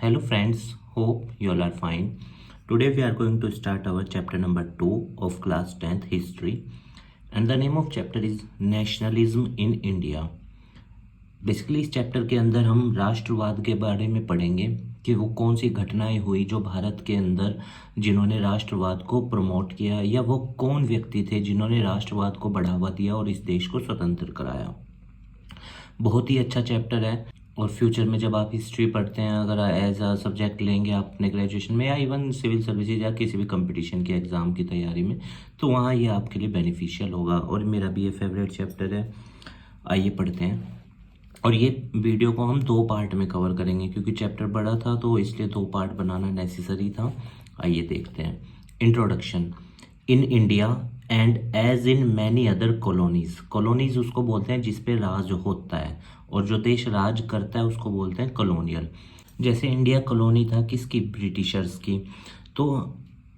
Hello friends, hope you all are fine. Today we are going to start our chapter number 2 of class 10th history, and the name of chapter is Nationalism in India. Basically इस chapter के अंदर हम राष्ट्रवाद के बारे में पढ़ेंगे कि वो कौन सी घटनाएं हुई जो भारत के अंदर जिन्होंने राष्ट्रवाद को प्रमोट किया, या वो कौन व्यक्ति थे जिन्होंने राष्ट्रवाद को बढ़ावा दिया और इस देश को स्वतंत्र कराया। बहुत ही अच्छा चैप्टर है और फ्यूचर में जब आप हिस्ट्री पढ़ते हैं, अगर एज अ सब्जेक्ट लेंगे आप अपने ग्रेजुएशन में या इवन सिविल सर्विसेज या किसी भी कंपटीशन के एग्ज़ाम की तैयारी में, तो वहाँ ये आपके लिए बेनिफिशियल होगा। और मेरा भी ये फेवरेट चैप्टर है। आइए पढ़ते हैं। और ये वीडियो को हम 2 पार्ट में कवर करेंगे क्योंकि चैप्टर बड़ा था, तो इसलिए 2 पार्ट बनाना नेसेसरी था। आइए देखते हैं। Introduction. In India and as in many other colonies. Colonies उसको बोलते हैं जिस पे राज होता है, और जो देश राज करता है उसको बोलते हैं कॉलोनियल। जैसे इंडिया कॉलोनी था किसकी? ब्रिटिशर्स की। तो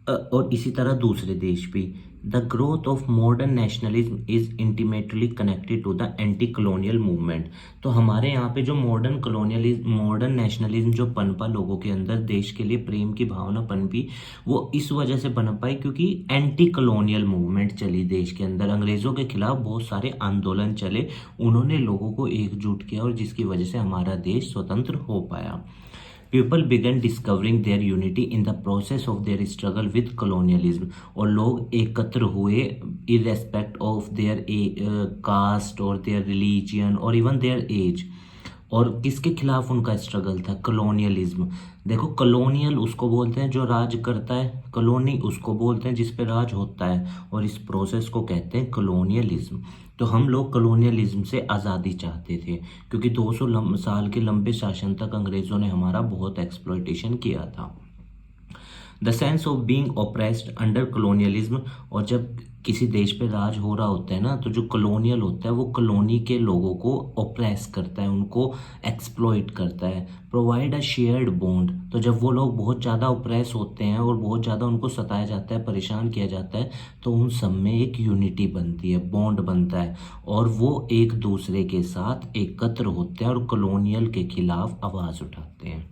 और इसी तरह दूसरे देश भी। The growth of modern nationalism is intimately connected to the anti colonial movement. तो हमारे यहाँ पे जो मॉडर्न नेशनलिज्म जो पनपा लोगों के अंदर, देश के लिए प्रेम की भावना पनपी, वो इस वजह से पनप पाई क्योंकि एंटी कॉलोनियल मूवमेंट चली देश के अंदर। अंग्रेजों के खिलाफ बहुत सारे आंदोलन चले, उन्होंने लोगों को एकजुट किया और जिसकी वजह से हमारा देश स्वतंत्र हो पाया। People began discovering their unity in the process of their struggle with colonialism। और लोग एकत्र हुए irrespect of their caste और their religion और even their age। और किसके खिलाफ उनका स्ट्रगल था? कॉलोनियलिज्म। देखो, कॉलोनियल उसको बोलते हैं जो राज करता है, कॉलोनी उसको बोलते हैं जिस पे राज होता है, और इस प्रोसेस को कहते हैं कॉलोनियलिज्म। तो हम लोग कॉलोनियलिज्म से आज़ादी चाहते थे क्योंकि 200 साल के लंबे शासन तक अंग्रेज़ों ने हमारा बहुत एक्सप्लॉयटेशन किया था। The sense of being oppressed under colonialism. और जब किसी देश पे राज हो रहा होता है ना, तो जो कॉलोनियल होता है वो कॉलोनी के लोगों को ऑप्रेस करता है, उनको एक्सप्लॉइट करता है। Provide a shared bond. तो जब वो लोग बहुत ज़्यादा ऑप्रेस होते हैं और बहुत ज़्यादा उनको सताया जाता है, परेशान किया जाता है, तो उन सब में एक यूनिटी बनती है, बॉन्ड बनता है, और वो एक दूसरे के साथ एकत्र होते हैं और कॉलोनियल के खिलाफ आवाज़ उठाते हैं।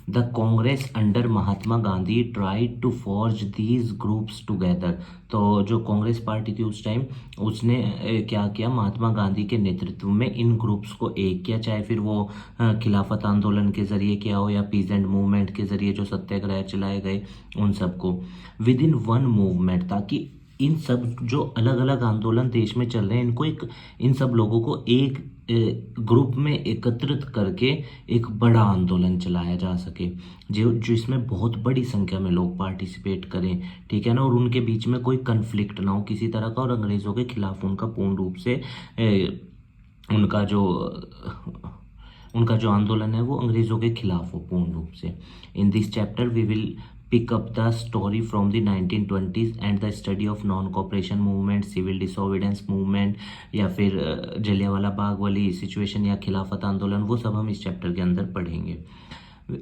The Congress under Mahatma Gandhi tried to forge these groups together. तो जो कांग्रेस पार्टी थी उस टाइम, उसने क्या किया? महात्मा गांधी के नेतृत्व में इन ग्रुप्स को एक किया, चाहे फिर वो खिलाफत आंदोलन के जरिए किया हो या पीजेंट मूवमेंट के जरिए जो सत्याग्रह चलाए गए, उन सबको विद इन वन मूवमेंट, ताकि इन सब जो अलग अलग आंदोलन देश में चल रहे हैं, इनको इन सब लोगों को एक ग्रुप में एकत्रित करके एक बड़ा आंदोलन चलाया जा सके, जो जिसमें बहुत बड़ी संख्या में लोग पार्टिसिपेट करें, ठीक है ना, और उनके बीच में कोई कन्फ्लिक्ट ना हो किसी तरह का, और अंग्रेज़ों के खिलाफ उनका पूर्ण रूप से उनका जो आंदोलन है वो अंग्रेज़ों के खिलाफ हो पूर्ण रूप से। In this chapter we will pick up the story from the 1920s and the study of non-cooperation movement, civil disobedience movement, या फिर जलियांवाला बाग वाली सिचुएशन या खिलाफत आंदोलन, वो सब हम इस चैप्टर के अंदर पढ़ेंगे।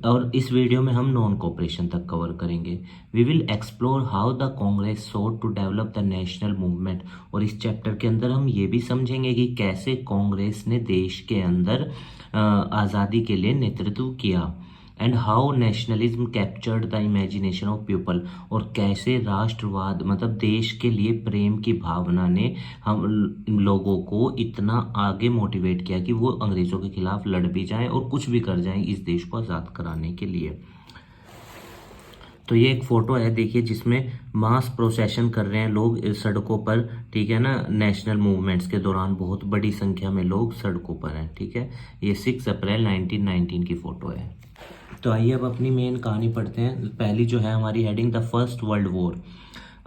और इस वीडियो में हम नॉन कोऑपरेशन तक कवर करेंगे। We will explore how the Congress sought to develop the national movement. और इस चैप्टर के अंदर हम ये भी समझेंगे कि कैसे कांग्रेस ने देश के अंदर आज़ादी के लिए नेतृत्व किया। And how nationalism captured the imagination of people. और कैसे राष्ट्रवाद मतलब देश के लिए प्रेम की भावना ने हम लोगों को इतना आगे मोटिवेट किया कि वो अंग्रेज़ों के खिलाफ लड़ भी जाएं और कुछ भी कर जाएं इस देश को आज़ाद कराने के लिए। तो ये एक फ़ोटो है, देखिए, जिसमें मास प्रोसेशन कर रहे हैं लोग इस सड़कों पर, ठीक है ना। नेशनल मूवमेंट्स के दौरान बहुत बड़ी संख्या में लोग सड़कों पर हैं, ठीक है। ये 6 अप्रैल 1919 की फ़ोटो है। तो आइए अब अपनी मेन कहानी पढ़ते हैं। पहली जो है हमारी heading, the first world war.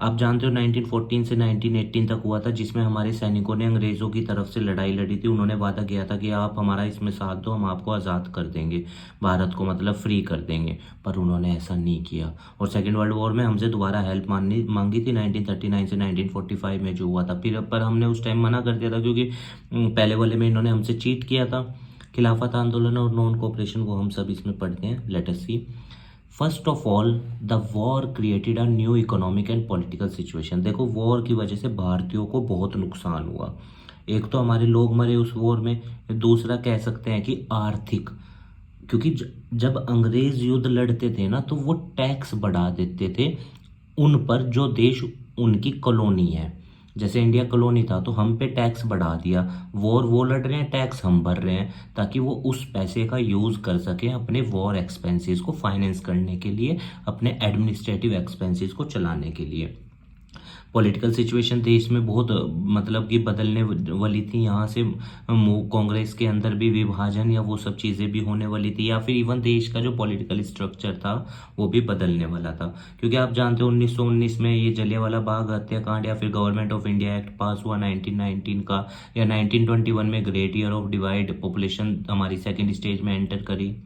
आप जानते हो 1914 से 1918 तक हुआ था, जिसमें हमारे सैनिकों ने अंग्रेज़ों की तरफ से लड़ाई लड़ी थी। उन्होंने वादा किया था कि आप हमारा इसमें साथ दो, हम आपको आज़ाद कर देंगे, भारत को मतलब फ्री कर देंगे, पर उन्होंने ऐसा नहीं किया। और सेकेंड वर्ल्ड वॉर में हमसे दोबारा हेल्प मांगी थी 1939 से 1945 में जो हुआ था, फिर पर हमने उस टाइम मना कर दिया था क्योंकि पहले वाले में इन्होंने हमसे चीट किया था। खिलाफत आंदोलन और नॉन कोऑपरेशन को हम सब इसमें पढ़ते हैं। Let us see. First of all the war created a new economic and political situation. देखो, वॉर की वजह से भारतीयों को बहुत नुकसान हुआ। एक तो हमारे लोग मरे उस वॉर में, दूसरा कह सकते हैं कि आर्थिक क्योंकि जब अंग्रेज युद्ध लड़ते थे ना तो वो टैक्स बढ़ा देते थे उन पर जो देश उनकी कॉलोनी है। जैसे इंडिया कॉलोनी था तो हम पे टैक्स बढ़ा दिया, वॉर वो लड़ रहे हैं, टैक्स हम भर रहे हैं, ताकि वो उस पैसे का यूज़ कर सकें अपने वॉर एक्सपेंसेस को फाइनेंस करने के लिए, अपने एडमिनिस्ट्रेटिव एक्सपेंसेस को चलाने के लिए। पॉलिटिकल सिचुएशन देश में बहुत मतलब कि बदलने वाली थी। यहाँ से कांग्रेस के अंदर भी विभाजन या वो सब चीज़ें भी होने वाली थी, या फिर इवन देश का जो पॉलिटिकल स्ट्रक्चर था वो भी बदलने वाला था। क्योंकि आप जानते हो 1919 में ये जलियांवाला बाग हत्याकांड या फिर Government of India Act pass हुआ 1919 का, या 1921 में great year of divide population हमारी सेकेंड स्टेज में एंटर करी।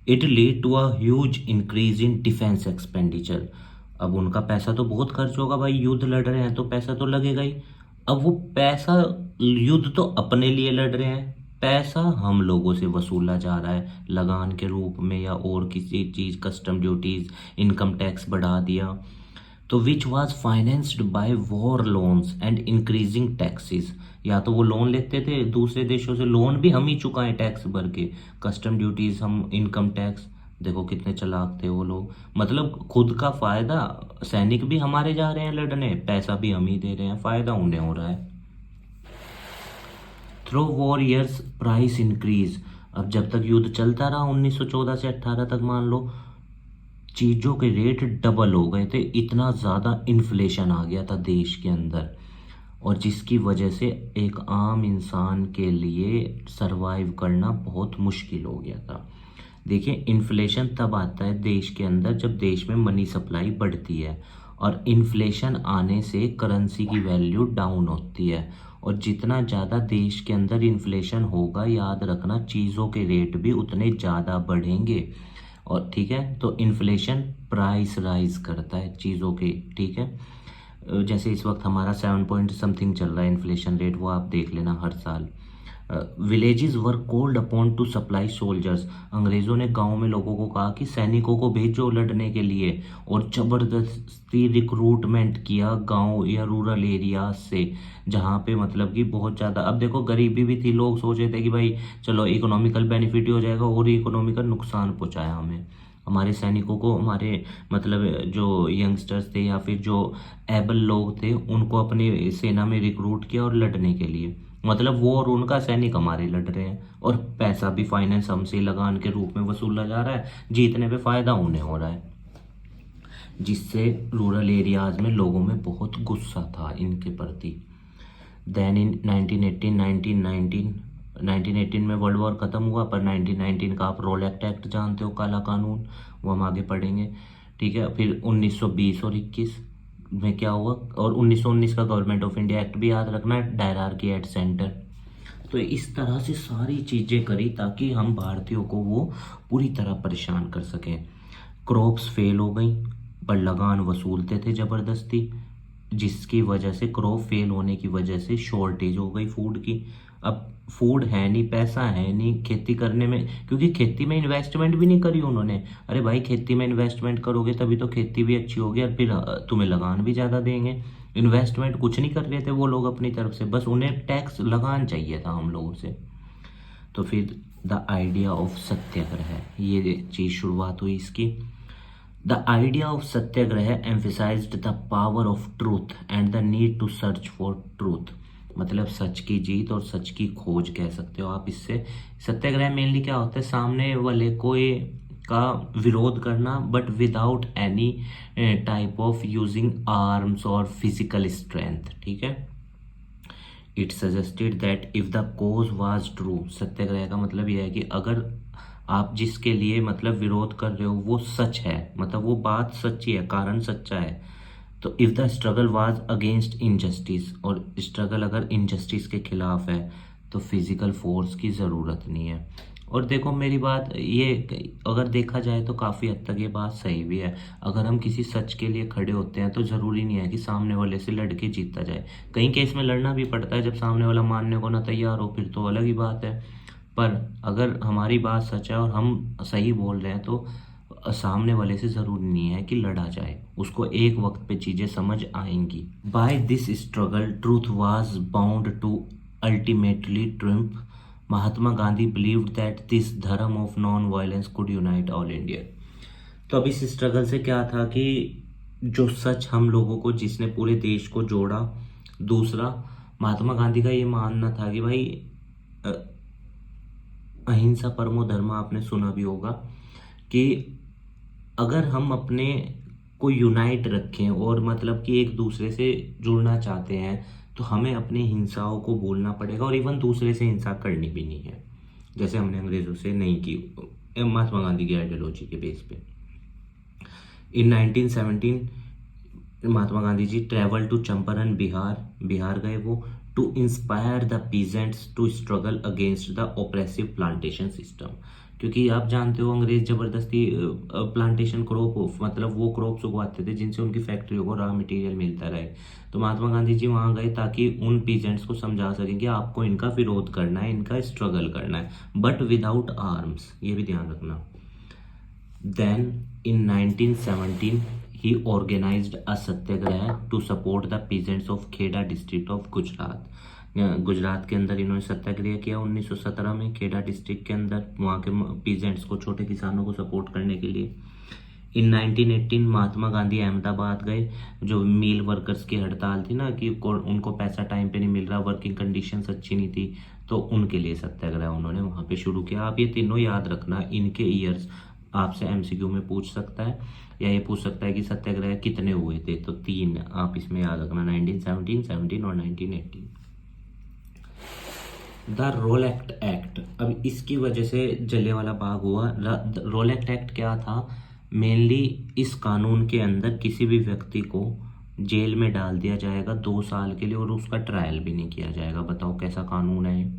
It lead to a huge increase in defence expenditure. अब उनका पैसा तो बहुत खर्च होगा भाई, युद्ध लड़ रहे हैं तो पैसा तो लगेगा ही। अब वो पैसा, युद्ध तो अपने लिए लड़ रहे हैं, पैसा हम लोगों से वसूला जा रहा है लगान के रूप में या और किसी चीज़, कस्टम ड्यूटीज, इनकम टैक्स बढ़ा दिया। तो which was financed by war loans and increasing taxes. या तो वो लोन लेते थे दूसरे देशों से, लोन भी हम ही चुकाएं टैक्स भर के, कस्टम ड्यूटीज हम, इनकम टैक्स। देखो कितने चालाक थे वो लोग, मतलब खुद का फायदा, सैनिक भी हमारे जा रहे हैं लड़ने, पैसा भी हम ही दे रहे हैं, फायदा उन्हें हो रहा है। Through war years price increase. अब जब तक युद्ध चलता रहा 1914 से 18 तक, मान लो चीज़ों के रेट डबल हो गए थे, इतना ज़्यादा इन्फ्लेशन आ गया था देश के अंदर, और जिसकी वजह से एक आम इंसान के लिए सरवाइव करना बहुत मुश्किल हो गया था। देखिए, इन्फ्लेशन तब आता है देश के अंदर जब देश में मनी सप्लाई बढ़ती है, और इन्फ्लेशन आने से करेंसी की वैल्यू डाउन होती है, और जितना ज़्यादा देश के अंदर इन्फ्लेशन होगा, याद रखना चीज़ों के रेट भी उतने ज़्यादा बढ़ेंगे। और ठीक है, तो इन्फ्लेशन प्राइस राइज करता है चीज़ों के, ठीक है। जैसे इस वक्त हमारा 7 पॉइंट समथिंग चल रहा है इन्फ्लेशन रेट, वो आप देख लेना हर साल। Villages were called upon two supply soldiers. अंग्रेज़ों ने गांव में लोगों को कहा कि सैनिकों को भेजो लड़ने के लिए, और ज़बरदस्ती रिक्रूटमेंट किया गांव या रूरल एरिया से, जहां पे मतलब कि बहुत ज़्यादा, अब देखो गरीबी भी थी, लोग सोच रहे थे कि भाई चलो इकोनॉमिकल बेनिफिट ही हो जाएगा, और इकोनॉमिकल नुकसान पहुंचाया हमें, हमारे सैनिकों को, हमारे मतलब जो यंगस्टर्स थे या फिर जो एबल लोग थे उनको अपनी सेना में रिक्रूट किया और लड़ने के लिए, मतलब वो और उनका, सैनिक हमारे लड़ रहे हैं, और पैसा भी फाइनेंस हमसे लगान के रूप में वसूला जा रहा है, जीतने पे फायदा उन्हें हो रहा है, जिससे रूरल एरियाज में लोगों में बहुत गुस्सा था इनके प्रति। देन इन 1918 में वर्ल्ड वॉर खत्म हुआ, पर 1919 का आप रोलेक्ट एक्ट जानते हो, काला कानून, वो हम आगे पढ़ेंगे, ठीक है। फिर 1920 और 21 में क्या हुआ, और 1919 का गवर्नमेंट ऑफ इंडिया एक्ट भी याद रखना है, डायरार्की एट सेंटर। तो इस तरह से सारी चीज़ें करी ताकि हम भारतीयों को वो पूरी तरह परेशान कर सकें। क्रॉप्स फेल हो गई, पर लगान वसूलते थे ज़बरदस्ती, जिसकी वजह से, क्रॉप फेल होने की वजह से शॉर्टेज हो गई फूड की। अब फूड है नहीं, पैसा है नहीं खेती करने में, क्योंकि खेती में इन्वेस्टमेंट भी नहीं करी उन्होंने। अरे भाई, खेती में इन्वेस्टमेंट करोगे तभी तो खेती भी अच्छी होगी, और फिर तुम्हें लगान भी ज़्यादा देंगे। इन्वेस्टमेंट कुछ नहीं कर रहे थे वो लोग अपनी तरफ से, बस उन्हें टैक्स लगान चाहिए था हम लोगों से। तो फिर द आइडिया ऑफ सत्याग्रह, ये चीज़ शुरुआत हुई इसकी। The idea of satyagraha emphasised the power of truth and the need to search for truth. मतलब सच की जीत और सच की खोज कह सकते हो आप इससे। सत्याग्रह मेनली क्या होता है, सामने वाले कोई का विरोध करना, but without any type of using arms और फिजिकल स्ट्रेंथ, ठीक है। It suggested that if the cause was true, satyagraha का मतलब यह है कि अगर आप जिसके लिए मतलब विरोध कर रहे हो वो सच है, मतलब वो बात सच्ची है, कारण सच्चा है, तो if the struggle was against injustice, और स्ट्रगल अगर इनजस्टिस के खिलाफ है, तो फिजिकल फोर्स की ज़रूरत नहीं है। और देखो मेरी बात ये, अगर देखा जाए तो काफ़ी हद तक ये बात सही भी है। अगर हम किसी सच के लिए खड़े होते हैं तो ज़रूरी नहीं है कि सामने वाले से लड़के जीता जाए, कई केस में लड़ना भी पड़ता है, जब सामने वाला मानने को ना तैयार हो फिर तो अलग ही बात है। पर अगर हमारी बात सच है और हम सही बोल रहे हैं तो सामने वाले से ज़रूरी नहीं है कि लड़ा जाए, उसको एक वक्त पे चीज़ें समझ आएंगी। By this struggle truth was bound to ultimately triumph. Mahatma Gandhi believed that this dharma of non violence could unite all India. तो अब इस स्ट्रगल से क्या था कि जो सच हम लोगों को, जिसने पूरे देश को जोड़ा। दूसरा, महात्मा गांधी का ये मानना था कि भाई अ, अहिंसा परमो धर्म, आपने सुना भी होगा कि अगर हम अपने को यूनाइट रखें और मतलब कि एक दूसरे से जुड़ना चाहते हैं तो हमें अपनी हिंसाओं को बोलना पड़ेगा, और इवन दूसरे से हिंसा करनी भी नहीं है, जैसे हमने अंग्रेजों से नहीं की महात्मा गांधी की आइडियोलॉजी के बेस पे। इन 1917 महात्मा गांधी जी ट्रेवल टू चंपारण, बिहार गए वो, to inspire the peasants to struggle against the oppressive plantation system. क्योंकि आप जानते हो अंग्रेज जबरदस्ती प्लांटेशन क्रॉप, मतलब वो क्रॉप्स उगवाते थे जिनसे उनकी फैक्ट्रियों को रॉ मटेरियल मिलता रहे। तो महात्मा गांधी जी वहां गए ताकि उन पीजेंट्स को समझा सकें कि आपको इनका विरोध करना है, इनका स्ट्रगल करना है, बट विदाउट आर्म्स, ये भी ध्यान रखना। Then in 1917 he organized a satyagraha to support the peasants of Kheda district of Gujarat. Gujarat के अंदर इन्होंने सत्याग्रह किया 1917 में, खेड़ा डिस्ट्रिक्ट के अंदर, वहाँ के पीजेंट्स को, छोटे किसानों को सपोर्ट करने के लिए। इन 1918 महात्मा गांधी अहमदाबाद गए, जो मिल वर्कर्स की हड़ताल थी ना, कि उनको पैसा टाइम पे नहीं मिल रहा, वर्किंग कंडीशंस अच्छी नहीं थी, तो उनके लिए सत्याग्रह उन्होंने वहाँ पे शुरू किया। आप ये तीनों याद रखना, इनके ईयर्स आपसे एमसीक्यू में पूछ सकता है, या ये पूछ सकता है कि सत्याग्रह कितने हुए थे, तो 3 आप इसमें याद रखना, 1917, 17 और 1918। द रोलेक्ट एक्ट, अब इसकी वजह से जलियांवाला बाग हुआ। रोलेक्ट एक्ट क्या था? मेनली इस कानून के अंदर किसी भी व्यक्ति को जेल में डाल दिया जाएगा 2 साल के लिए, और उसका ट्रायल भी नहीं किया जाएगा। बताओ कैसा कानून है।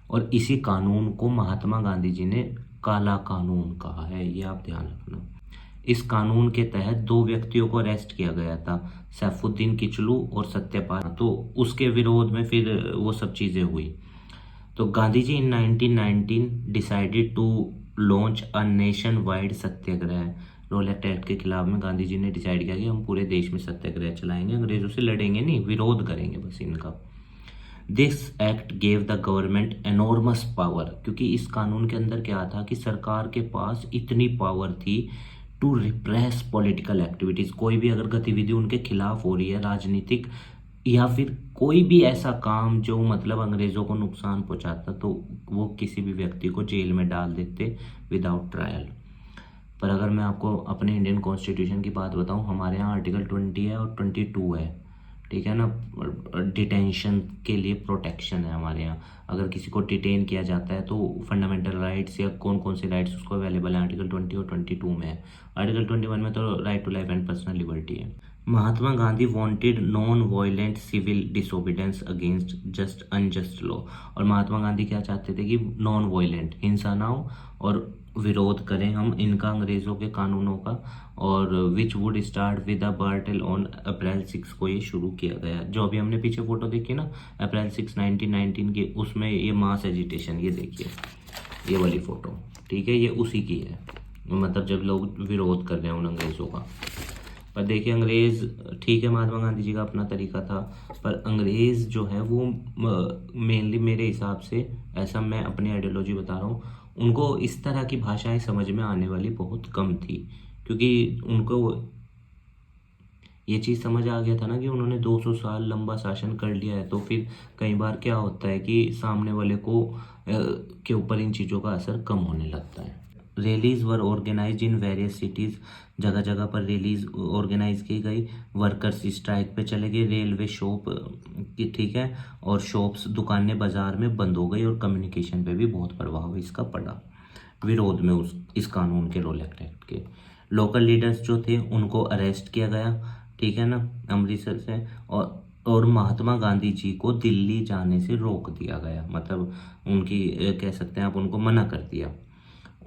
और इसी कानून को महात्मा गांधी जी ने काला कानून कहा है, ये आप ध्यान रखना। इस कानून के तहत 2 व्यक्तियों को अरेस्ट किया गया था, सैफुद्दीन किचलू और सत्यपाल, तो उसके विरोध में फिर वो सब चीज़ें हुई। तो Gandhi ji in 1919 decided to launch a nationwide satyagraha. Rowlatt Act के खिलाफ में गांधी जी ने डिसाइड किया कि हम पूरे देश में सत्याग्रह चलाएंगे, अंग्रेजों से लड़ेंगे नहीं, विरोध करेंगे बस इनका। This act gave the government enormous power, क्योंकि इस कानून के अंदर क्या था कि सरकार के पास इतनी पावर थी टू रिप्रेस पॉलिटिकल एक्टिविटीज। कोई भी अगर गतिविधि उनके खिलाफ हो रही है, राजनीतिक या फिर कोई भी ऐसा काम जो मतलब अंग्रेजों को नुकसान पहुंचाता, तो वो किसी भी व्यक्ति को जेल में डाल देते विदाउट ट्रायल। पर अगर मैं आपको अपने इंडियन कॉन्स्टिट्यूशन की बात बताऊं, हमारे यहाँ आर्टिकल 20 है और 22 है, ठीक है ना। डिटेंशन के लिए प्रोटेक्शन है हमारे यहाँ। अगर किसी को डिटेन किया जाता है तो फंडामेंटल राइट्स या कौन कौन से राइट्स उसको अवेलेबल है, आर्टिकल 20 और 22 में है। आर्टिकल 21 में तो right to life and personal liberty है। Mahatma Gandhi wanted non violent civil disobedience against just unjust law. और महात्मा गांधी क्या चाहते थे कि नॉन वायलेंट, हिंसा ना हो और विरोध करें हम इनका, अंग्रेजों के कानूनों का। और which would start with a Bartle on April 6 को ये शुरू किया गया। जो अभी हमने पीछे फोटो देखी ना अप्रैल 6 1919 की, उसमें ये मास एजिटेशन, ये देखिए ये वाली फोटो, ठीक है, ये उसी की है, मतलब जब लोग विरोध कर रहे हैं उन अंग्रेजों का। पर देखिए अंग्रेज, ठीक है महात्मा गांधी जी का अपना तरीका था, पर अंग्रेज जो है वो मेनली मेरे हिसाब से, ऐसा मैं अपनी आइडियोलॉजी बता रहा हूँ, उनको इस तरह की भाषाएं समझ में आने वाली बहुत कम थी, क्योंकि उनको ये चीज़ समझ आ गया था ना कि उन्होंने 200 साल लंबा शासन कर लिया है। तो फिर कई बार क्या होता है कि सामने वाले को के ऊपर इन चीज़ों का असर कम होने लगता है। Rallies were organise in various cities, जगह जगह पर रैलीज ऑर्गेनाइज की गई। वर्कर्स स्ट्राइक पे चले गए, रेलवे शॉप की, ठीक है, और शॉप्स, दुकानें बाजार में बंद हो गई, और कम्युनिकेशन पे भी बहुत प्रभाव इसका पड़ा विरोध में इस कानून के, रोलेक्ट एक्ट के। लोकल लीडर्स जो थे उनको अरेस्ट किया गया, ठीक है ना, अमृतसर से, और महात्मा गांधी जी को दिल्ली जाने से रोक दिया गया, मतलब उनकी कह सकते हैं आप, उनको मना कर दिया।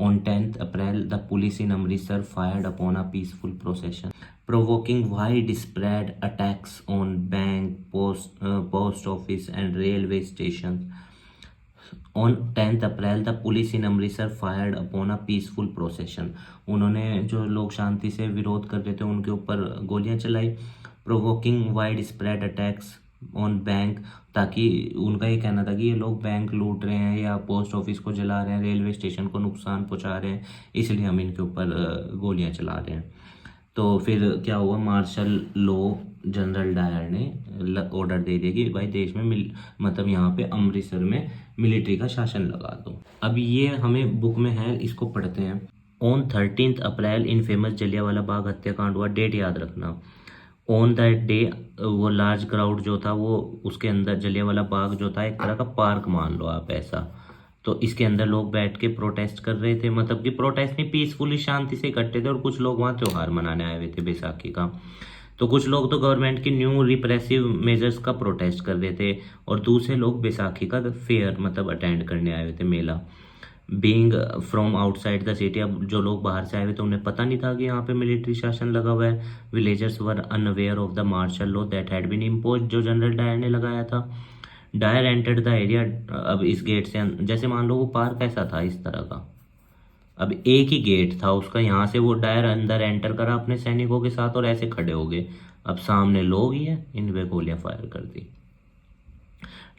On 10th April, the police in Amritsar fired upon a peaceful procession, provoking widespread attacks on bank, post office and railway stations. On 10th April, the police in Amritsar fired upon a peaceful procession. उन्होंने जो लोग शांति से विरोध कर रहे थे उनके ऊपर गोलियां चलाई। Provoking widespread attacks on bank, ताकि उनका ये कहना था कि ये लोग बैंक लूट रहे हैं या पोस्ट ऑफिस को जला रहे हैं, रेलवे स्टेशन को नुकसान पहुंचा रहे हैं, इसलिए हम इनके ऊपर गोलियां चला रहे हैं। तो फिर क्या हुआ, मार्शल लॉ जनरल डायर ने ऑर्डर दे दिया कि भाई देश में मतलब यहाँ पे अमृतसर में मिलिट्री का शासन लगा दो। अब ये हमें बुक में है, इसको पढ़ते हैं। On 13 April in famous Jallianwala Bagh हत्याकांड हुआ, डेट याद रखना। ऑन दैट डे वो लार्ज क्राउड जो था वो उसके अंदर, जलियांवाला बाग जो था एक तरह का पार्क मान लो आप ऐसा, तो इसके अंदर लोग बैठ के प्रोटेस्ट कर रहे थे, मतलब कि प्रोटेस्ट नहीं, पीसफुली शांति से इकट्ठे थे, और कुछ लोग वहाँ त्योहार मनाने आए हुए थे बैसाखी का। तो कुछ लोग तो गवर्नमेंट की न्यू रिप्रेसिव मेजर्स का प्रोटेस्ट कर रहे थे, और दूसरे लोग बैसाखी का फेयर मतलब अटेंड करने आए हुए थे, मेला। Being from outside the city, अब जो लोग बाहर से आए हुए थे उन्हें पता नहीं था कि यहाँ पे मिलिट्री शासन लगा हुआ है। Villagers were unaware of the martial law that had been impose, जो जनरल डायर ने लगाया था। डायर एंटर्ड द एरिया, अब इस गेट से जैसे मान लो वो पार्क ऐसा था इस तरह का, अब एक ही गेट था उसका, यहाँ से वो डायर अंदर एंटर करा अपने सैनिकों के साथ और ऐसे खड़े हो गए। अब सामने लोग ही है, इन पे गोलियां फायर कर दी।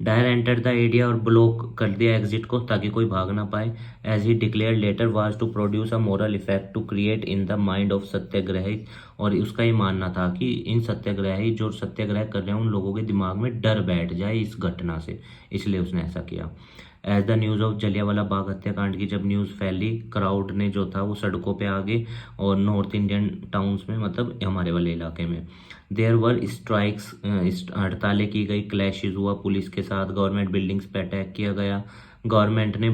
डायर एंटर द एरिया और ब्लॉक कर दिया एग्जिट को ताकि कोई भाग ना पाए। As he declared later was to produce a moral effect to create in the mind of satyagrahi, और उसका ये मानना था कि इन सत्याग्रही जो सत्याग्रह कर रहे हैं उन लोगों के दिमाग में डर बैठ जाए इस घटना से, इसलिए उसने ऐसा किया। As the news of Jallianwala Bagh हत्याकांड की जब न्यूज़ फैली, क्राउड ने जो था वो सड़कों पे आ गए, और नॉर्थ इंडियन टाउन्स में, मतलब हमारे वाले इलाके में देयर वर स्ट्राइक्स, हड़तालें की गई, क्लैशेज हुआ पुलिस के साथ, गवर्नमेंट बिल्डिंग्स पे अटैक किया गया। गवर्नमेंट ने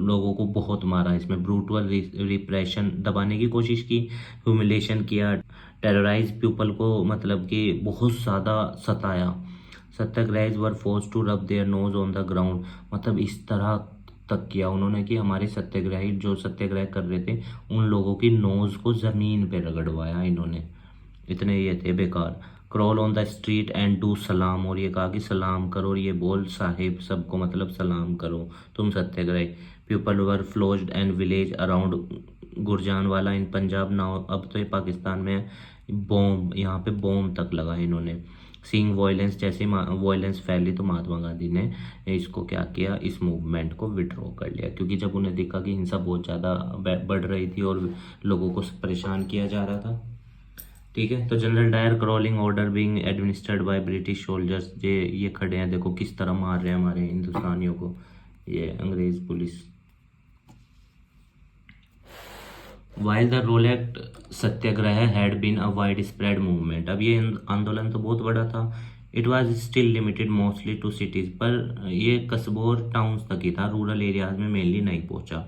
लोगों को बहुत मारा, इसमें ब्रूटल रिप्रेशन, दबाने की कोशिश की, ह्यूमिलेशन किया, टेरराइज पीपल को, मतलब कि बहुत ज़्यादा सताया। Satyagrahis were force to rub their noses on the ground, मतलब इस तरह तक किया उन्होंने कि हमारे सत्याग्रही जो सत्याग्रह कर रहे थे उन लोगों की नोज को जमीन पे रगड़वाया इन्होंने, इतने ये थे बेकार। Crawl on the street and do सलाम, और ये कहा कि सलाम करो, और ये बोल साहिब सबको, मतलब सलाम करो तुम सत्याग्रही। People were flogged and village around Gujranwala in Punjab now, अब तो ये पाकिस्तान में है। बॉम्ब, यहाँ पे बॉम्ब तक लगा इन्होंने। सीइंग वायलेंस, जैसे वायलेंस फैली तो महात्मा गांधी ने इसको क्या किया, इस मूवमेंट को विड्रॉ कर लिया, क्योंकि जब उन्हें देखा कि हिंसा बहुत ज़्यादा बढ़ रही थी और लोगों को परेशान किया जा रहा था। ठीक है, तो General Dyer crawling order being administered by British soldiers, ये खड़े हैं, देखो किस तरह मार रहे हैं हमारे हिंदुस्तानियों को ये अंग्रेज पुलिस। While the Rowlatt satyagraha had been a widespread movement, अब ये आंदोलन तो बहुत बड़ा था। It was still limited mostly to cities, पर ये कस्बों और टाउन्स तक ही था, रूरल एरियाज में मेनली नहीं पहुंचा।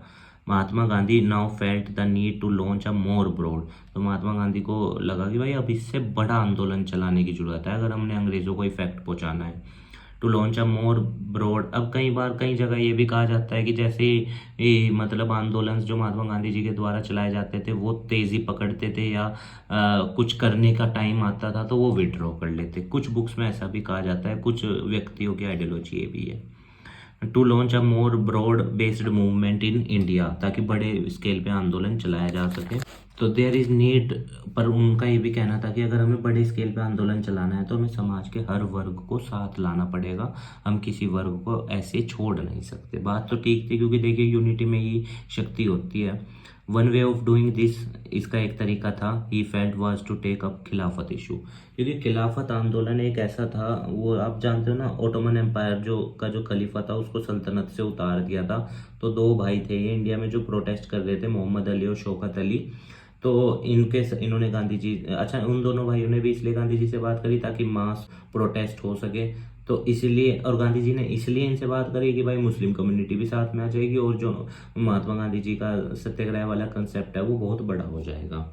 Mahatma Gandhi now felt the need to launch a more broad, तो महात्मा गांधी को लगा कि भाई अब इससे बड़ा आंदोलन चलाने की जरूरत है अगर हमने अंग्रेजों को इफेक्ट पहुंचाना है। To launch a more broad, अब कई बार कई जगह ये भी कहा जाता है कि जैसे मतलब आंदोलन जो महात्मा गांधी जी के द्वारा चलाए जाते थे वो तेजी पकड़ते थे या कुछ करने का टाइम आता था तो वो विड्रॉ कर लेते, कुछ बुक्स में ऐसा भी कहा जाता है, कुछ व्यक्तियों की आइडियोलॉजी ये भी है। To launch a more broad based movement in India, ताकि बड़े स्केल पे आंदोलन चलाया जा सके, तो देयर इज नीड, पर उनका ये भी कहना था कि अगर हमें बड़े स्केल पे आंदोलन चलाना है तो हमें समाज के हर वर्ग को साथ लाना पड़ेगा, हम किसी वर्ग को ऐसे छोड़ नहीं सकते। बात तो ठीक थी, क्योंकि देखिए यूनिटी में ही शक्ति होती है। One way of doing this, इसका एक तरीका था, he felt was to take up Khilafat issue, क्योंकि खिलाफत आंदोलन एक ऐसा था, वो आप जानते हो ना, ओटोमन एम्पायर जो खलीफा था उसको सल्तनत से उतार दिया था। तो दो भाई थे ये इंडिया में जो प्रोटेस्ट कर रहे थे, मोहम्मद अली और शौकत अली, तो इन्होंने गांधी जी, अच्छा उन दोनों भाइयों ने भी इसलिए गांधी जी से बात करी ताकि मास प्रोटेस्ट हो सके, तो इसलिए, और गांधी जी ने इसलिए इनसे बात करी कि भाई मुस्लिम कम्युनिटी भी साथ में आ जाएगी और जो महात्मा गांधी जी का सत्याग्रह वाला कंसेप्ट है वो बहुत बड़ा हो जाएगा।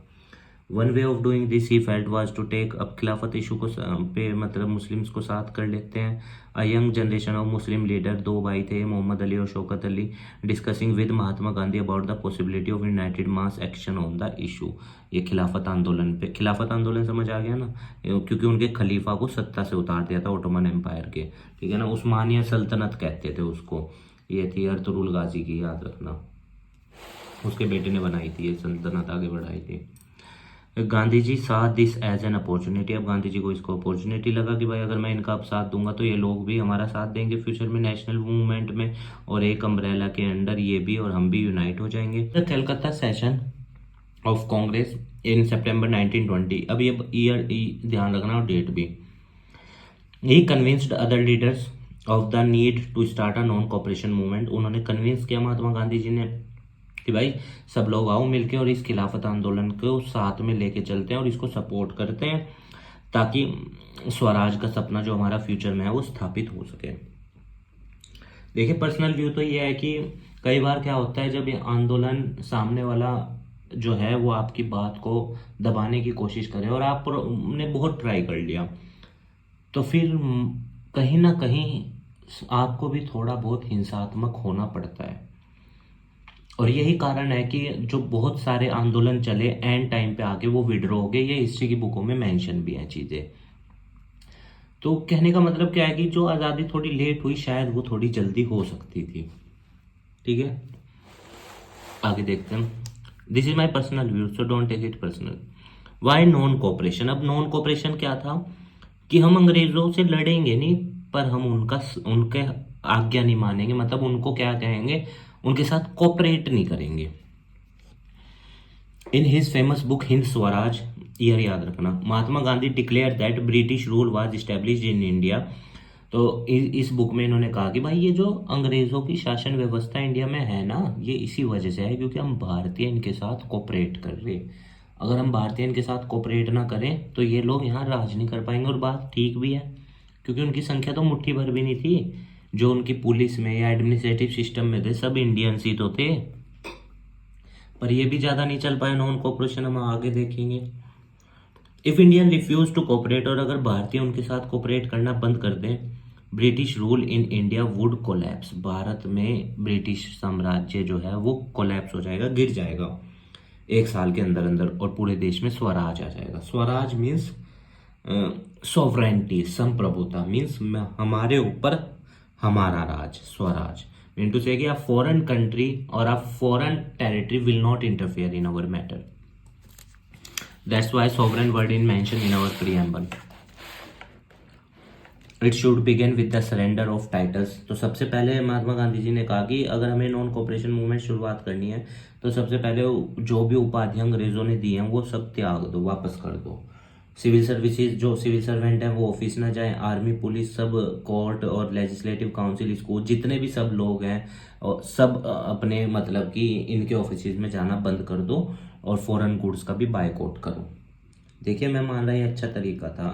One way of doing this he felt was to take, अब खिलाफत इशू को पे मतलब मुस्लिम्स को साथ कर लेते हैं। A young generation of Muslim leader, दो भाई थे मोहम्मद अली और Shaukat Ali, discussing with Mahatma Gandhi about the possibility of United mass action on the issue, ये खिलाफत आंदोलन पे, खिलाफत आंदोलन समझ आ गया ना, क्योंकि उनके खलीफा को सत्ता से उतार दिया था ओटोमन एम्पायर के, ठीक है ना, उस्मानिया सल्तनत कहते थे उसको, ये थी अर्तुगरुल गाजी की, याद रखना, उसके बेटे ने बनाई थी ये सल्तनत, आगे बढ़ाई थी। Gandhi ji saw this as an opportunity. अब गांधी जी को इसको अपॉर्चुनिटी लगा कि भाई अगर मैं इनका अब साथ दूंगा तो ये लोग भी हमारा साथ देंगे फ्यूचर में नेशनल मूवमेंट में, और एक अम्ब्रेला के अंडर ये भी और हम भी यूनाइट हो जाएंगे। The Calcutta session of Congress in September 1920। अब ये ईयर ध्यान रखना और डेट भी। He convinced other leaders of the need to start a non cooperation movement. उन्होंने कन्विंस किया महात्मा गांधी जी ने कि भाई सब लोग आओ मिलके और इस खिलाफत आंदोलन को साथ में लेके चलते हैं और इसको सपोर्ट करते हैं, ताकि स्वराज का सपना जो हमारा फ्यूचर में है वो स्थापित हो सके। देखिए पर्सनल व्यू तो ये है कि कई बार क्या होता है, जब ये आंदोलन सामने वाला जो है वो आपकी बात को दबाने की कोशिश करे और आपने बहुत ट्राई कर लिया, तो फिर कहीं ना कहीं आपको भी थोड़ा बहुत हिंसात्मक होना पड़ता है। और यही कारण है कि जो बहुत सारे आंदोलन चले एंड टाइम पे आके वो विड्रॉ हो गए। ये हिस्ट्री की बुकों में मेंशन भी हैं चीज़ें। तो कहने का मतलब क्या है कि जो आज़ादी थोड़ी लेट हुई शायद वो थोड़ी जल्दी हो सकती थी। ठीक है, आगे देखते हैं। This is my personal view, so don't take it personal. Why non cooperation? अब नॉन कोऑपरेशन क्या था कि हम अंग्रेजों से लड़ेंगे नहीं, पर हम उनके आज्ञा नहीं मानेंगे, मतलब उनको क्या कहेंगे, उनके साथ कोऑपरेट नहीं करेंगे। In his famous book Hind Swaraj, year याद रखना, Mahatma Gandhi declare that British rule was established in India. तो इस बुक में इन्होंने कहा कि भाई ये जो अंग्रेजों की शासन व्यवस्था इंडिया में है ना, ये इसी वजह से है क्योंकि हम भारतीय इनके साथ कोऑपरेट कर रहे। अगर हम भारतीय इनके साथ कोऑपरेट ना करें तो ये लोग यहाँ राज नहीं कर पाएंगे। और बात ठीक भी है क्योंकि उनकी संख्या तो मुट्ठी भर भी नहीं थी। जो उनकी पुलिस में या एडमिनिस्ट्रेटिव सिस्टम में थे सब इंडियंस ही तो थे, पर ये भी ज़्यादा नहीं चल पाया नॉन कोऑपरेशन, हम आगे देखेंगे। If Indian refuse to cooperate, और अगर भारतीय उनके साथ कोऑपरेट करना बंद कर दें, British rule in India would collapse. Bharat में ब्रिटिश साम्राज्य जो है वो कोलैप्स हो जाएगा, गिर जाएगा 1 साल के अंदर अंदर, और पूरे देश में स्वराज आ जाएगा। स्वराज मीन्स सॉवरेंटी, संप्रभुता, मीन्स हमारे ऊपर हमारा राज। स्वराज मीन टू से कि अ फॉरेन कंट्री और a foreign territory will not interfere in our matter. That's why sovereign word in mention in our preamble. It should begin with the surrender of titles. तो सबसे पहले महात्मा गांधी जी ने कहा कि अगर हमें नॉन कोऑपरेशन मूवमेंट शुरुआत करनी है तो सबसे पहले जो भी उपाधि अंग्रेजों ने दी हैं वो सब त्याग दो, वापस कर दो। सिविल सर्विसेज, जो सिविल सर्वेंट हैं वो ऑफिस ना जाएं, आर्मी पुलिस सब, कोर्ट और लेजिस्लेटिव काउंसिल, स्कूल, जितने भी सब लोग हैं और सब अपने मतलब कि इनके ऑफिस में जाना बंद कर दो और फॉरेन गुड्स का भी बायकॉट करो। देखिए मैं मान रहा ये अच्छा तरीका था,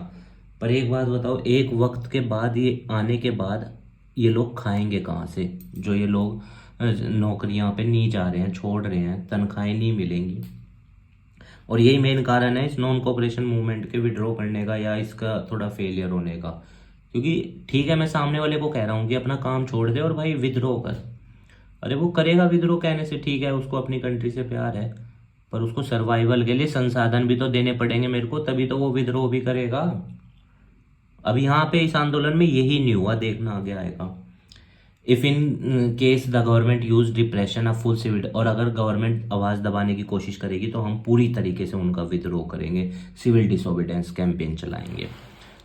पर एक बात बताओ, एक वक्त के बाद ये आने के बाद ये लोग खाएंगे कहाँ से? जो ये लोग नौकरियां पे नहीं जा रहे हैं, छोड़ रहे हैं, तनख्वाहें नहीं मिलेंगी। और यही मेन कारण है इस नॉन कोऑपरेशन मूवमेंट के विड्रॉ करने का या इसका थोड़ा फेलियर होने का। क्योंकि ठीक है मैं सामने वाले को कह रहा हूँ कि अपना काम छोड़ दे और भाई विद्रोह कर, अरे वो करेगा विद्रोह कहने से, ठीक है उसको अपनी कंट्री से प्यार है, पर उसको सर्वाइवल के लिए संसाधन भी तो देने पड़ेंगे मेरे को, तभी तो वो विद्रोह भी करेगा। अब यहाँ पे इस आंदोलन में यही नहीं हुआ, देखना आगे आएगा। If in case the government use depression of full civil, और अगर गवर्नमेंट आवाज दबाने की कोशिश करेगी तो हम पूरी तरीके से उनका विद्रोह करेंगे, सिविल डिसोबीडेंस कैंपेन चलाएंगे।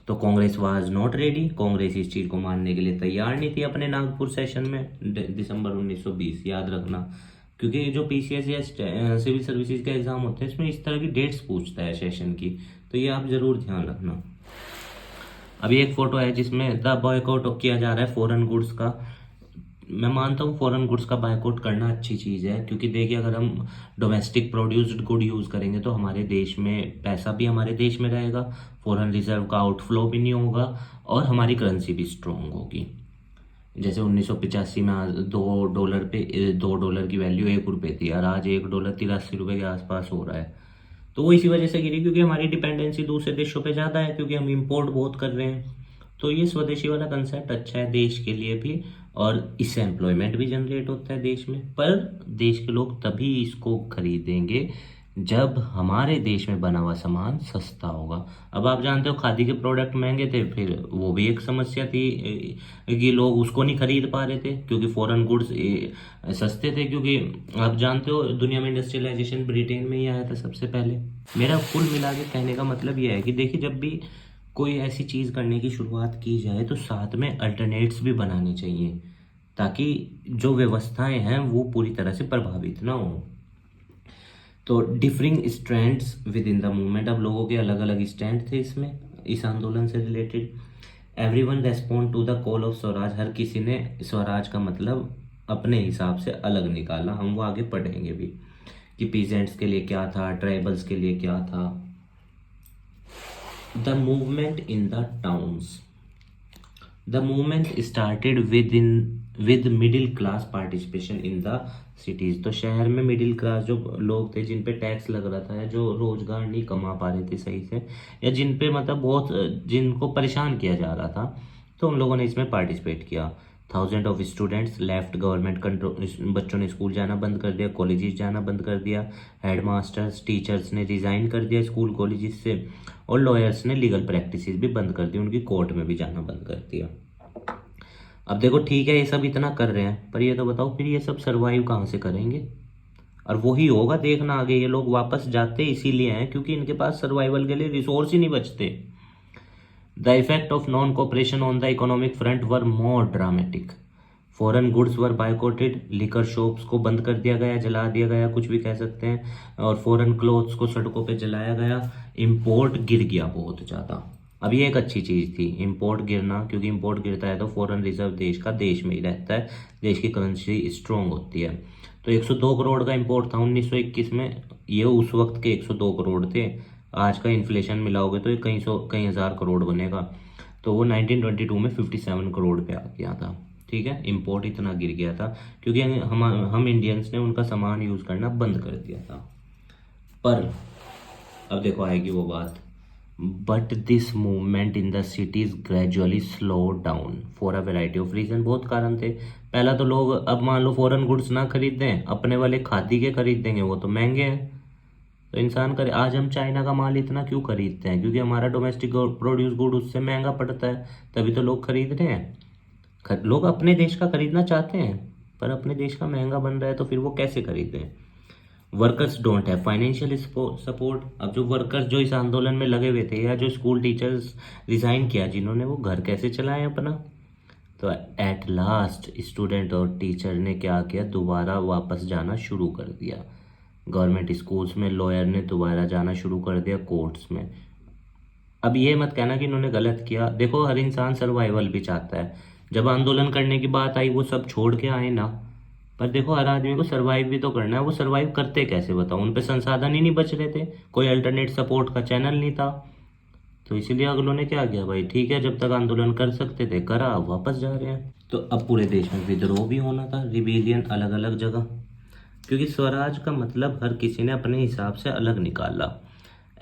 तो Congress was not ready, Congress इस चीज को मानने के लिए तैयार नहीं थी अपने नागपुर सेशन में दिसंबर 1920, याद रखना। क्योंकि जो पीसीएस या सिविल सर्विसेज का एग्जाम होते हैं इसमें इस तरह की डेट्स पूछता है सेशन की, तो ये आप जरूर ध्यान रखना। अभी एक फोटो है जिसमें द बॉयकॉट किया जा रहा है फॉरेन गुड्स का। मैं मानता हूँ फॉरेन गुड्स का बायकॉट करना अच्छी चीज़ है, क्योंकि देखिए अगर हम डोमेस्टिक प्रोड्यूस्ड गुड यूज़ करेंगे तो हमारे देश में पैसा भी हमारे देश में रहेगा, फॉरेन रिजर्व का आउटफ्लो भी नहीं होगा और हमारी करेंसी भी स्ट्रॉन्ग होगी। जैसे 1985 में $2 की वैल्यू ₹1 थी और आज $1 ₹83 के आसपास हो रहा है। तो वो इसी वजह से गिरी क्योंकि हमारी डिपेंडेंसी दूसरे देशों पे ज़्यादा है, क्योंकि हम इंपोर्ट बहुत कर रहे हैं। तो ये स्वदेशी वाला कंसेप्ट अच्छा है देश के लिए भी, और इससे एम्प्लॉयमेंट भी जनरेट होता है देश में। पर देश के लोग तभी इसको खरीदेंगे जब हमारे देश में बना हुआ सामान सस्ता होगा। अब आप जानते हो खादी के प्रोडक्ट महंगे थे, फिर वो भी एक समस्या थी कि लोग उसको नहीं खरीद पा रहे थे क्योंकि फॉरेन गुड्स सस्ते थे। क्योंकि आप जानते हो दुनिया में इंडस्ट्रियलाइजेशन ब्रिटेन में ही आया था सबसे पहले। मेरा कुल मिला के कहने का मतलब ये है कि देखिए, जब भी कोई ऐसी चीज़ करने की शुरुआत की जाए तो साथ में अल्टरनेट्स भी बनाने चाहिए, ताकि जो व्यवस्थाएं हैं वो पूरी तरह से प्रभावित ना हो। तो differing strands with in the movement, अब लोगों के अलग अलग स्टैंड थे इसमें, इस आंदोलन से related. Everyone respond to the call of swaraj, हर किसी ने स्वराज का मतलब अपने हिसाब से अलग निकाला। हम वो आगे पढ़ेंगे भी कि पीजेंट्स के लिए क्या था, ट्राइबल्स के लिए क्या था। The movement in the towns, the movement started with middle class participation in the cities. तो शहर में मिडिल क्लास जो लोग थे, जिन पे टैक्स लग रहा था, जो रोजगार नहीं कमा पा रहे थे सही से, या जिन पे मतलब बहुत जिनको परेशान किया जा रहा था, तो उन लोगों ने इसमें पार्टिसिपेट किया। Thousand of students left government control, बच्चों ने स्कूल जाना बंद कर दिया, कॉलेजेस जाना बंद कर दिया, हेड मास्टर्स टीचर्स ने रिजाइन कर दिया स्कूल कॉलेजेस से, और लॉयर्स ने लीगल प्रैक्टिसेस भी बंद कर दी, उनकी कोर्ट में भी जाना बंद कर दिया। अब देखो ठीक है, ये सब इतना कर रहे हैं, पर ये तो बताओ फिर ये सब सरवाइव कहाँ से करेंगे? और वही होगा, देखना आगे, ये लोग वापस जाते इसीलिए हैं क्योंकि इनके पास सर्वाइवल के लिए रिसोर्स ही नहीं बचते। The effect of non cooperation on the economic front were more dramatic. Foreign goods were बायकॉटेड, liquor shops को बंद कर दिया गया, जला दिया गया, कुछ भी कह सकते हैं, और फॉरेन क्लोथ्स को सड़कों पे जलाया गया। इंपोर्ट गिर गया बहुत ज़्यादा। अब ये एक अच्छी चीज़ थी इंपोर्ट गिरना, क्योंकि इंपोर्ट गिरता है तो फॉरेन रिजर्व देश का देश में ही रहता है, देश की करेंसी स्ट्रॉन्ग होती है। तो 102 करोड़ का इंपोर्ट था 1921 में, ये उस वक्त के 102 करोड़ थे। आज का इन्फ्लेशन मिलाओगे तो ये कई हज़ार करोड़ बनेगा। तो वो 1922 में 57 करोड़ पे आ गया था। ठीक है, इंपोर्ट इतना गिर गया था क्योंकि हम इंडियंस ने उनका सामान यूज़ करना बंद कर दिया था। पर अब देखो आएगी वो बात, but this movement in the cities gradually slow down for a variety of reason. बहुत कारण थे। पहला तो लोग, अब मान लो फॉरेन गुड्स ना खरीदें, अपने वाले खादी के खरीदेंगे, वो तो महंगे हैं। तो इंसान करे, आज हम चाइना का माल इतना क्यों खरीदते हैं? क्योंकि हमारा डोमेस्टिक प्रोड्यूस गुड उससे महंगा पड़ता है, तभी तो लोग खरीद रहे हैं। लोग अपने देश का खरीदना चाहते हैं, पर अपने देश का महंगा बन रहा है तो फिर वो कैसे खरीदें? Workers don't have financial support. अब जो वर्कर्स जो इस आंदोलन में लगे हुए थे, या जो स्कूल टीचर्स रिजाइन किया जिन्होंने, वो घर कैसे चलाएं अपना? तो एट लास्ट स्टूडेंट और टीचर ने क्या किया, दोबारा वापस जाना शुरू कर दिया गवर्नमेंट स्कूल्स में। लॉयर ने दोबारा जाना शुरू कर दिया कोर्ट्स में। अब ये मत कहना कि इन्होंने गलत किया। देखो हर इंसान सर्वाइवल भी चाहता है। जब आंदोलन करने की बात आई वो सब छोड़ के आए ना, पर देखो हर आदमी को सरवाइव भी तो करना है। वो सरवाइव करते कैसे बताओ? उन पे संसाधन ही नहीं बच रहे थे, कोई अल्टरनेट सपोर्ट का चैनल नहीं था। तो इसीलिए अगलों ने क्या किया, भाई ठीक है, जब तक आंदोलन कर सकते थे करा, अब वापस जा रहे हैं। तो अब पूरे देश में विद्रोह भी होना था, रिबेलियन अलग अलग जगह, क्योंकि स्वराज का मतलब हर किसी ने अपने हिसाब से अलग निकाला।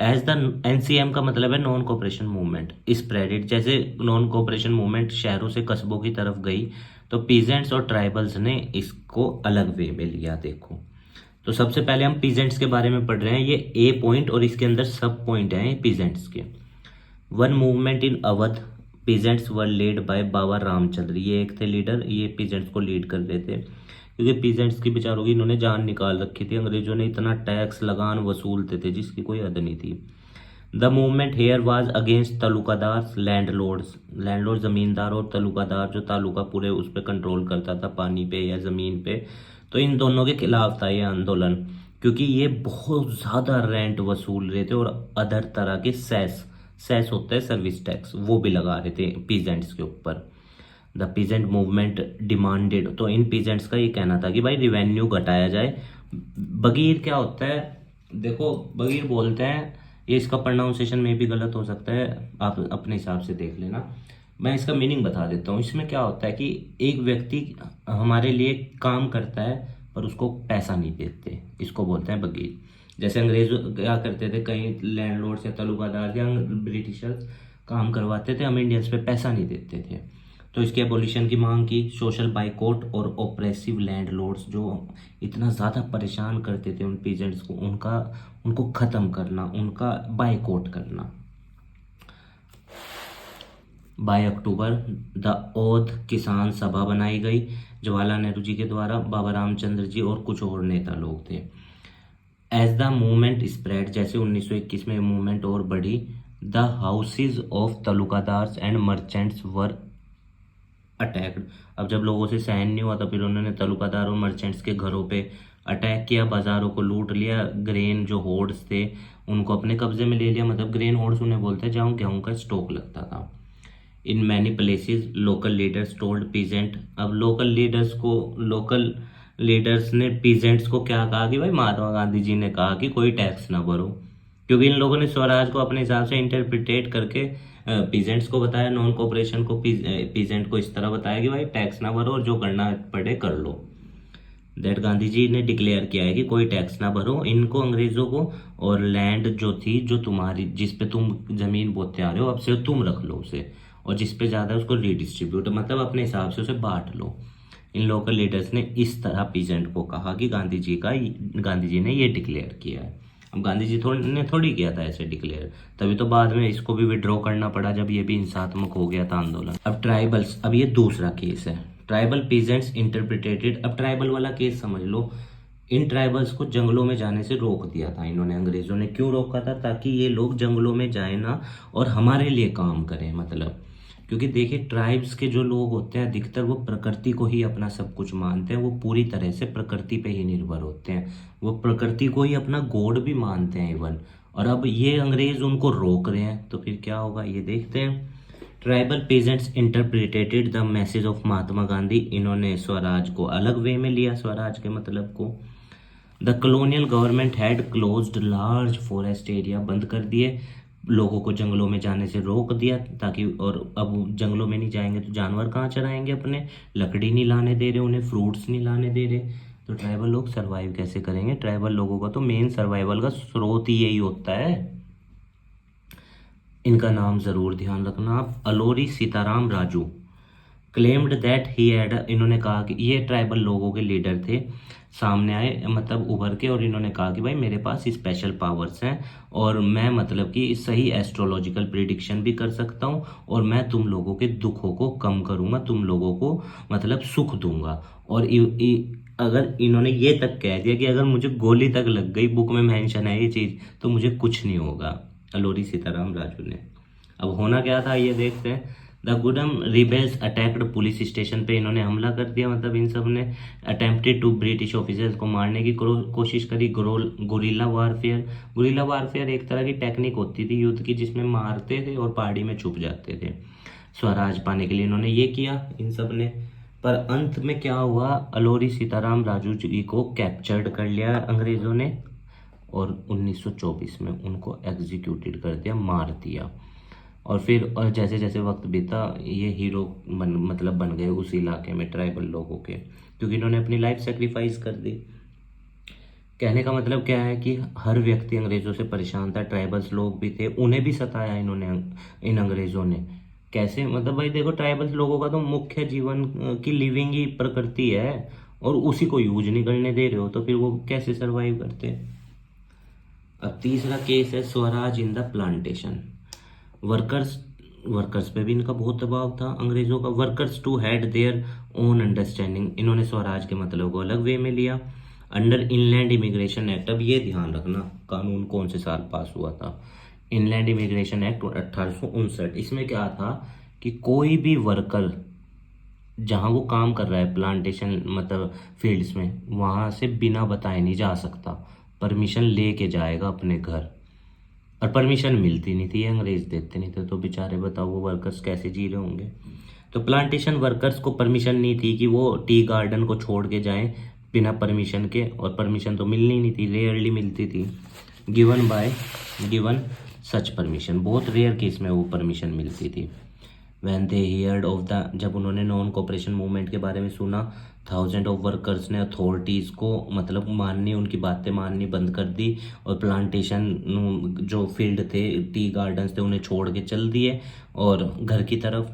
एज द एनसीएम का मतलब है नॉन कोऑपरेशन मूवमेंट स्प्रेडेड। जैसे नॉन कोऑपरेशन मूवमेंट शहरों से कस्बों की तरफ गई, तो पीजेंट्स और ट्राइबल्स ने इसको अलग वे में लिया। देखो, तो सबसे पहले हम पीजेंट्स के बारे में पढ़ रहे हैं, ये ए पॉइंट और इसके अंदर सब पॉइंट हैं पीजेंट्स के। One movement in Awadh, peasants were led by Baba Ramchandra, ये एक थे लीडर, ये पीजेंट्स को लीड कर रहे थे। क्योंकि पीजेंट्स की बेचारों की इन्होंने जान निकाल रखी थी, अंग्रेजों ने इतना टैक्स लगान वसूलते थे जिसकी कोई हद नहीं थी। The movement here was against taluqdar landlords, landlord जमींदार, और तालुकादार जो तालुका पूरे उस पर कंट्रोल करता था पानी पे या ज़मीन पे, तो इन दोनों के खिलाफ था ये आंदोलन। क्योंकि ये बहुत ज़्यादा रेंट वसूल रहे थे और अदर तरह के सेस होता है सर्विस टैक्स, वो भी लगा रहे थे पीजेंट्स के ऊपर। द पीजेंट मूवमेंट डिमांडेड, तो इन पीजेंट्स का ये कहना था कि भाई रिवेन्यू घटाया जाए। बगीर क्या होता है? देखो बगीर बोलते हैं, ये इसका प्रोनाउंसिएशन में भी गलत हो सकता है, आप अपने हिसाब से देख लेना। मैं इसका मीनिंग बता देता हूँ। इसमें क्या होता है कि एक व्यक्ति हमारे लिए काम करता है पर उसको पैसा नहीं देते, इसको बोलते हैं बगीर। जैसे अंग्रेज क्या करते थे, कई लैंडलॉर्ड्स या तलुकादार या ब्रिटिशर्स काम करवाते थे, हम इंडियंस पे पैसा नहीं देते थे, तो इसके एबोलिशन की मांग की। सोशल बाइकॉट और ओप्रेसिव लैंडलॉर्ड्स जो इतना ज़्यादा परेशान करते थे उन पीजेंट्स को, उनको ख़त्म करना, उनका बाइकॉट करना। बाय अक्टूबर द ओध किसान सभा बनाई गई जवाहरलाल नेहरू जी के द्वारा, बाबा रामचंद्र जी और कुछ और नेता लोग थे। एज द मूवमेंट स्प्रेड, जैसे 1921 में मूवमेंट और बढ़ी, the houses of taluqdars and merchants were attacked. अब जब लोगों से सहन नहीं हुआ तो फिर उन्होंने तलुकादार और मर्चेंट्स के घरों पे अटैक किया, बाजारों को लूट लिया, ग्रेन जो होर्ड्स थे उनको अपने कब्जे में ले लिया। मतलब ग्रेन होर्ड्स उन्हें बोलते हैं जहाँ गेहूं का स्टॉक लगता था। In many places local leaders told peasant, अब लोकल लीडर्स ने पीजेंट्स को क्या कहा कि भाई महात्मा गांधी जी ने कहा कि कोई टैक्स ना भरो, क्योंकि इन लोगों ने स्वराज को अपने हिसाब से इंटरप्रिटेट करके पीजेंट्स को बताया, नॉन कोऑपरेशन को पीजेंट को इस तरह बताया कि भाई टैक्स ना भरो और जो करना पड़े कर लो। दैट गांधी जी ने डिक्लेयर किया है कि कोई टैक्स ना भरो इनको, अंग्रेजों को, और लैंड जो थी, जो तुम्हारी, जिस पे तुम जमीन बोते आ रहे हो, अब से तुम रख लो उसे, और जिस पे ज़्यादा उसको रीडिस्ट्रीब्यूट, मतलब अपने हिसाब से उसे बांट लो। इन लोकल लीडर्स ने इस तरह पीजेंट को कहा कि गांधी जी ने ये डिक्लेयर किया है। अब गांधी जी ने थोड़ी किया था ऐसे डिक्लेयर, तभी तो बाद में इसको भी विड्रॉ करना पड़ा जब ये भी हिंसात्मक हो गया था आंदोलन। अब ट्राइबल्स, अब ये दूसरा केस है, ट्राइबल पीजेंट्स इंटरप्रिटेटेड। अब ट्राइबल वाला केस समझ लो, इन ट्राइबल्स को जंगलों में जाने से रोक दिया था इन्होंने, अंग्रेजों ने। क्यों रोका था? ताकि ये लोग जंगलों में जाए ना और हमारे लिए काम करें, मतलब क्योंकि देखिए ट्राइब्स के जो लोग होते हैं अधिकतर वो प्रकृति को ही अपना सब कुछ मानते हैं, वो पूरी तरह से प्रकृति पे ही निर्भर होते हैं, वो प्रकृति को ही अपना गॉड भी मानते हैं इवन। और अब ये अंग्रेज उनको रोक रहे हैं तो फिर क्या होगा ये देखते हैं। Tribal peasants interpreted the message of Mahatma Gandhi, इन्होंने स्वराज को अलग वे में लिया, स्वराज के मतलब को। The colonial government had closed large forest area, बंद कर दिए, लोगों को जंगलों में जाने से रोक दिया, ताकि, और अब जंगलों में नहीं जाएंगे तो जानवर कहाँ चराएंगे अपने, लकड़ी नहीं लाने दे रहे उन्हें, फ्रूट्स नहीं लाने दे रहे, तो ट्राइबल लोग सरवाइव कैसे करेंगे? ट्राइबल लोगों का तो मेन सर्वाइवल का स्रोत ही यही होता है। इनका नाम जरूर ध्यान रखना आप, Alluri Sitarama Raju. Claimed that he had, इन्होंने कहा कि ये ट्राइबल लोगों के लीडर थे, सामने आए मतलब उभर के, और इन्होंने कहा कि भाई मेरे पास स्पेशल पावर्स हैं और मैं मतलब कि सही एस्ट्रोलॉजिकल प्रिडिक्शन भी कर सकता हूँ, और मैं तुम लोगों के दुखों को कम करूँगा, तुम लोगों को मतलब सुख दूंगा। और अगर इन्होंने ये तक कह दिया कि अगर मुझे गोली तक लग गई, बुक में मेंशन है ये चीज़, तो मुझे कुछ नहीं होगा, अलोरी सीताराम राजू ने। अब होना क्या था ये देखते हैं। The Gudem rebels attacked police station पे, इन्होंने हमला कर दिया, मतलब इन सब ने अटेम्प्टेड टू ब्रिटिश ऑफिसर्स को मारने की कोशिश करी। गुरिल्ला वारफेयर एक तरह की टेक्निक होती थी युद्ध की, जिसमें मारते थे और पहाड़ी में छुप जाते थे। स्वराज पाने के लिए इन्होंने ये किया इन सब ने, पर अंत में क्या हुआ, अलोरी सीताराम राजू जी को कैप्चर्ड कर लिया अंग्रेजों ने और 1924 में उनको एग्जीक्यूटेड कर दिया, मार दिया। और फिर और जैसे जैसे वक्त बीता ये हीरो बन गए उस इलाके में ट्राइबल लोगों के, क्योंकि इन्होंने अपनी लाइफ सेक्रीफाइस कर दी। कहने का मतलब क्या है कि हर व्यक्ति अंग्रेजों से परेशान था, ट्राइबल्स लोग भी थे, उन्हें भी सताया इन्होंने, इन अंग्रेजों ने। कैसे? मतलब भाई देखो ट्राइबल्स लोगों का तो मुख्य जीवन की लिविंग ही प्रकृति है, और उसी को यूज नहीं करने दे रहे हो तो फिर वो कैसे सरवाइव करते। अब तीसरा केस है Swaraj in the plantation. Workers पे भी इनका बहुत दबाव था अंग्रेजों का। Workers too had their own understanding, इन्होंने स्वराज के मतलब को अलग वे में लिया। अंडर इनलैंड इमिग्रेशन एक्ट, अब ये ध्यान रखना कानून कौन से साल पास हुआ था, इनलैंड इमिग्रेशन एक्ट 1859। इसमें क्या था कि कोई भी वर्कर जहाँ वो काम कर रहा है प्लांटेशन मतलब फील्ड्स में, वहाँ से बिना बताए नहीं जा सकता, परमिशन लेके जाएगा अपने घर, और परमिशन मिलती नहीं थी, अंग्रेज देते नहीं थे, तो बेचारे बताओ वो वर्कर्स कैसे जी रहे होंगे। तो प्लांटेशन वर्कर्स को परमिशन नहीं थी कि वो टी गार्डन को छोड़ के जाएं बिना परमिशन के, और परमिशन तो मिलनी नहीं थी, रेयरली मिलती थी। गिवन सच परमिशन, बहुत रेयर केस में वो परमिशन मिलती थी। When they heard of the, जब उन्होंने नॉन कोऑपरेशन मूवमेंट के बारे में सुना, थाउजेंड ऑफ वर्कर्स ने अथॉरिटीज़ को मतलब माननी, उनकी बातें माननी बंद कर दी, और प्लांटेशन जो फील्ड थे, टी गार्डन्स थे, उन्हें छोड़ के चल दिए और घर की तरफ।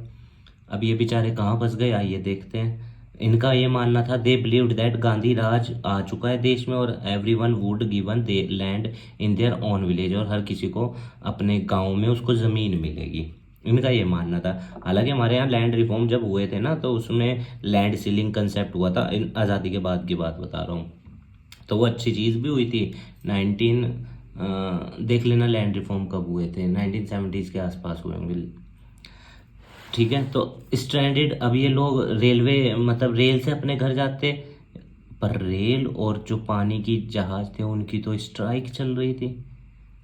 अब ये बेचारे कहाँ फंस गए, आइए देखते हैं। इनका ये मानना था, दे बिलीव्ड दैट गांधी राज आ चुका है देश में और everyone would given they land in their own village, और हर किसी को अपने गांव में उसको ज़मीन मिलेगी। इनका ये मानना था। हालांकि हमारे यहाँ लैंड रिफॉर्म जब हुए थे ना, तो उसमें लैंड सीलिंग कंसेप्ट हुआ था, इन आज़ादी के बाद की बात बता रहा हूँ। तो वो अच्छी चीज़ भी हुई थी। 19 देख लेना लैंड रिफॉर्म कब हुए थे, 1970s के आसपास हुए होंगे। ठीक है, तो स्ट्रैंडेड, अब ये लोग रेलवे मतलब रेल से अपने घर जाते, पर रेल और जो पानी की जहाज थे उनकी तो स्ट्राइक चल रही थी।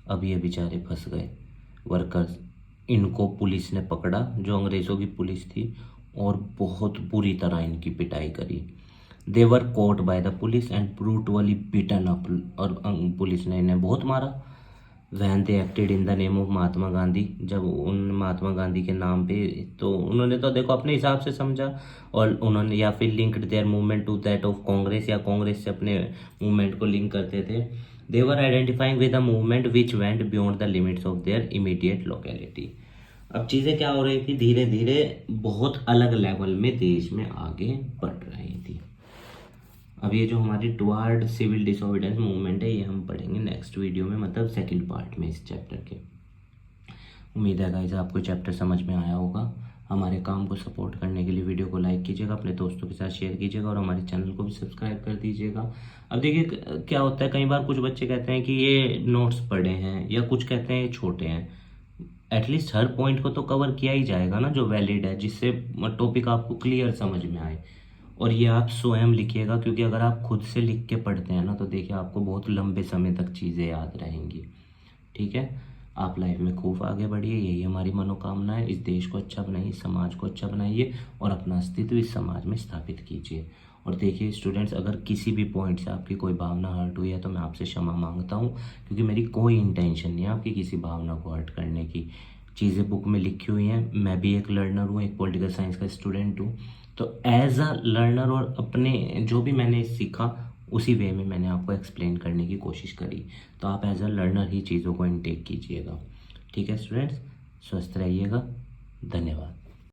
अब ये बेचारे फंस गए वर्कर्स। इनको पुलिस ने पकड़ा, जो अंग्रेज़ों की पुलिस थी, और बहुत बुरी तरह इनकी पिटाई करी। They were caught by the police and brutally beaten up, और पुलिस ने इन्हें बहुत मारा। When they acted in the name of Mahatma Gandhi, जब उन महात्मा गांधी के नाम पे, तो उन्होंने तो देखो अपने हिसाब से समझा, और उन्होंने या फिर linked their movement to that of Congress, या कांग्रेस से अपने मूवमेंट को लिंक करते थे। They were identifying with a movement which went beyond the limits of their immediate locality. अब चीज़ें क्या हो रही थी, धीरे धीरे बहुत अलग लेवल में देश में आगे बढ़ रही थी। अब ये जो हमारी टुवर्ड सिविल डिसोबीडियंस मूवमेंट है, ये हम पढ़ेंगे नेक्स्ट वीडियो में, मतलब सेकंड पार्ट में इस चैप्टर के। उम्मीद है गाइस आपको चैप्टर समझ में आया होगा। हमारे काम को सपोर्ट करने के लिए वीडियो को लाइक कीजिएगा, अपने दोस्तों के साथ शेयर कीजिएगा, और हमारे चैनल को भी सब्सक्राइब कर दीजिएगा। अब देखिए क्या होता है, कई बार कुछ बच्चे कहते हैं कि ये नोट्स पढ़े हैं, या कुछ कहते हैं ये छोटे हैं। एटलीस्ट हर पॉइंट को तो कवर किया ही जाएगा ना जो वैलिड है, जिससे टॉपिक आपको क्लियर समझ में आए। और ये आप स्वयं लिखिएगा, क्योंकि अगर आप खुद से लिख के पढ़ते हैं ना, तो देखिए आपको बहुत लंबे समय तक चीज़ें याद रहेंगी। ठीक है, आप लाइफ में खूब आगे बढ़िए, यही हमारी मनोकामना है। इस देश को अच्छा बनाइए, समाज को अच्छा बनाइए, और अपना अस्तित्व इस समाज में स्थापित कीजिए। और देखिए स्टूडेंट्स, अगर किसी भी पॉइंट से आपकी कोई भावना हर्ट हुई है तो मैं आपसे क्षमा मांगता हूँ, क्योंकि मेरी कोई इंटेंशन नहीं है आपकी किसी भावना को हर्ट करने की। चीज़ें बुक में लिखी हुई हैं, मैं भी एक लर्नर हूँ, एक पॉलिटिकल साइंस का स्टूडेंट हूँ। तो एज अ लर्नर, और अपने जो भी मैंने सीखा उसी वे में मैंने आपको एक्सप्लेन करने की कोशिश करी। तो आप एज अ लर्नर ही चीज़ों को इनटेक कीजिएगा। ठीक है स्टूडेंट्स, स्वस्थ रहिएगा। धन्यवाद।